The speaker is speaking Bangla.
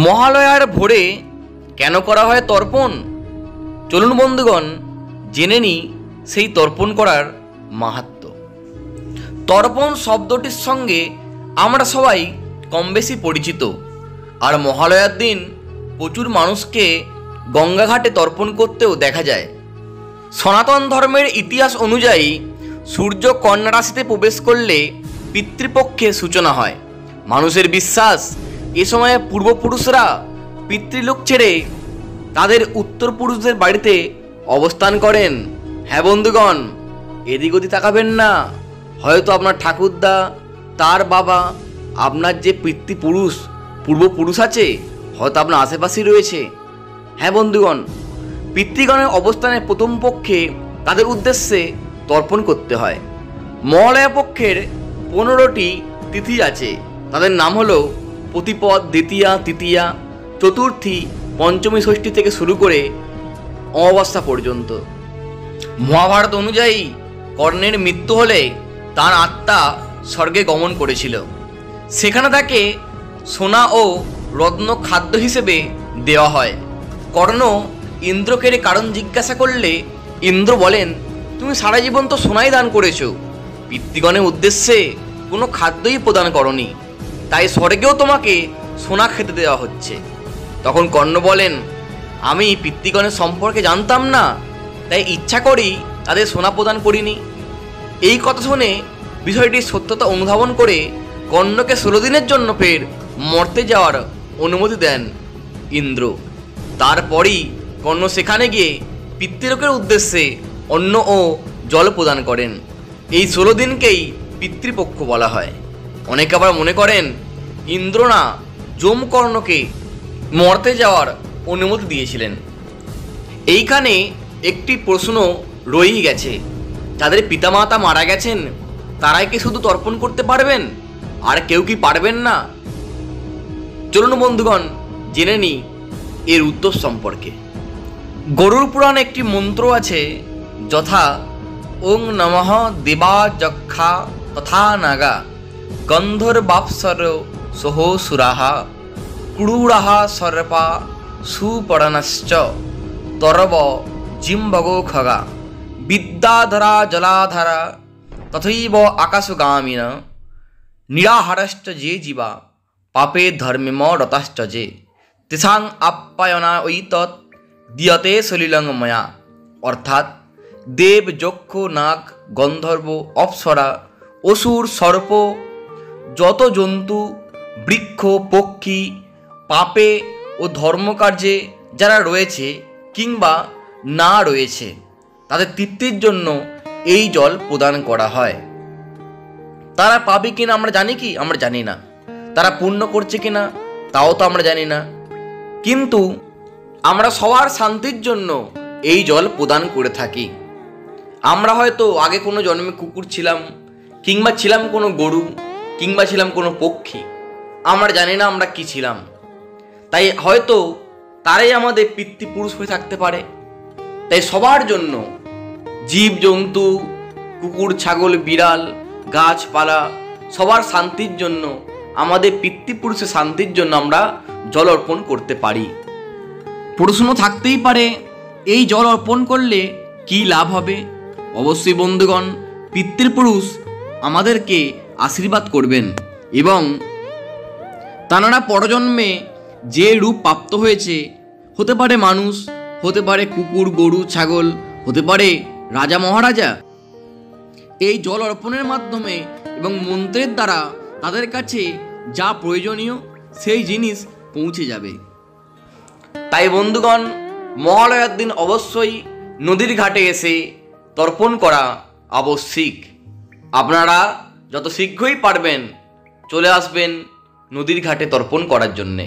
মহালয়ার ভোরে কেন করা হয় তর্পণ? চলুন বন্ধুগণ, জেনে নিই সেই তর্পণ করার মাহাত্ম্য। তর্পণ শব্দটির সঙ্গে আমরা সবাই কম বেশি পরিচিত। আর মহালয়ার দিন প্রচুর মানুষকে গঙ্গাঘাটে তর্পণ করতেও দেখা যায়। সনাতন ধর্মের ইতিহাস অনুযায়ী সূর্য কন্যা রাশিতে প্রবেশ করলে পিতৃপক্ষের সূচনা হয়। মানুষের বিশ্বাস, এ সময়ে পূর্বপুরুষরা পিতৃলোক ছেড়ে তাদের উত্তরপুরুষদের বাড়িতে অবস্থান করেন। হ্যাঁ বন্ধুগণ, এদিক ওদিক তাকাবেন না। হয়তো আপনার ঠাকুরদা, তার বাবা, আপনার যে পিতৃপুরুষ পূর্বপুরুষ আছে, হয়তো আপনার আশেপাশেই রয়েছে। হ্যাঁ বন্ধুগণ, পিতৃগণের অবস্থানে প্রথম পক্ষে তাদের উদ্দেশ্যে তর্পণ করতে হয়। মহালয়া পক্ষের 15টি তিথি আছে। তাদের নাম হলো প্রতিপদ, দ্বিতীয়া, তৃতীয়া, চতুর্থী, পঞ্চমী, ষষ্ঠী থেকে শুরু করে অমাবস্যা পর্যন্ত। মহাভারত অনুযায়ী কর্ণের মৃত্যু হলে তার আত্মা স্বর্গে গমন করেছিল। সেখানে তাকে সোনা ও রত্ন খাদ্য হিসেবে দেওয়া হয়। কর্ণ ইন্দ্রকে কারণ জিজ্ঞাসা করলে ইন্দ্র বলেন, তুমি সারা জীবন তো সোনাই দান করেছো, পিতৃগণের উদ্দেশ্যে কোনো খাদ্যই প্রদান করনি, তাই স্বর্গেও তোমাকে সোনা খেতে দেওয়া হচ্ছে। তখন কর্ণ বলেন, আমি পিতৃগণের সম্পর্কে জানতাম না, তাই ইচ্ছা করি তাদের সোনা প্রদান করিনি। এই কথা শুনে বিষয়টির সত্যতা অনুধাবন করে কর্ণকে 16 দিনের জন্য ফের মর্তে যাওয়ার অনুমতি দেন ইন্দ্র। তারপরই কর্ণ সেখানে গিয়ে পিতৃলোকের উদ্দেশ্যে অন্ন ও জল প্রদান করেন। এই 16 দিনকেই পিতৃপক্ষ বলা হয়। অনেকে আবার মনে করেন ইন্দ্র না, যম কর্ণকে মর্তে যাওয়ার অনুমতি দিয়েছিলেন। এইখানে একটি প্রশ্ন রয়েই গেছে, যাদের পিতামাতা মারা গেছেন তারাই কি শুধু তর্পণ করতে পারবেন, আর কেউ কি পারবেন না? চলুন বন্ধুগণ, জেনে নিই এর উত্তর সম্পর্কে। গরুড় পুরাণে একটি মন্ত্র আছে, যথা ওং নমঃ দেবা যক্ষা তথা নাগা গন্ধর্বাপ্সর সহসুরাহা ক্রূরাহা সর্পা সুপর্ণশ্চ তরব জিম্বগো খগা বিদ্যাধরা জলাধারা তথৈব আকাশগামিন নিরাহারশ্চ যে জীবা পাপে ধর্মেম রতাশ্চ যে তেষাং আপ্যায়না ঐতৎ দিয়তে সলিলং ময়া। অর্থাৎ দেব, যক্ষ, নাগ, গন্ধর্ব, অপ্সরা, অসুর, সর্প, যত জন্তু, বৃক্ষ, পক্ষী পাপে ও ধর্মকার্যে যারা রয়েছে কিংবা না রয়েছে, তাদের তৃপ্তির জন্য এই জল প্রদান করা হয়। তারা পাবে কিনা আমরা জানি কি? আমরা জানি না। তারা পুণ্য করছে কিনা তাও তো আমরা জানি না। কিন্তু আমরা সবার শান্তির জন্য এই জল প্রদান করে থাকি। আমরা হয়তো আগে কোনো জন্মে কুকুর ছিলাম, কিংবা ছিলাম কোনো গরু, কিংবা ছিলাম কোনো পক্ষী, আমরা জানি না আমরা কি ছিলাম। তাই হয়তো তারাই আমাদের পিতৃপুরুষ হয়ে থাকতে পারে। তাই সবার জন্য, জীব জন্তু, কুকুর, ছাগল, বিড়াল, গাছপালা, সবার শান্তির জন্য, আমাদের পিতৃপুরুষের শান্তির জন্য আমরা জল অর্পণ করতে পারি। প্রশ্ন থাকতেই পারে, এই জল অর্পণ করলে কি লাভ হবে? অবশ্যই বন্ধুগণ, পিতৃপুরুষ আমাদেরকে আশীর্বাদ করবেন এবং তাঁরা পরজন্মে যে রূপ প্রাপ্ত হয়েছে, হতে পারে মানুষ, হতে পারে কুকুর, গরু, ছাগল, হতে পারে রাজা মহারাজা, এই জল অর্পণের মাধ্যমে এবং মন্ত্রের দ্বারা তাদের কাছে যা প্রয়োজনীয় সেই জিনিস পৌঁছে যাবে। তাই বন্ধুগণ, মহালয়ার দিন অবশ্যই নদীর ঘাটে এসে তর্পণ করা আবশ্যিক। আপনারা যত শীঘ্রই পারবেন চলে আসবেন নদীর ঘাটে তর্পণ করার জন্যে।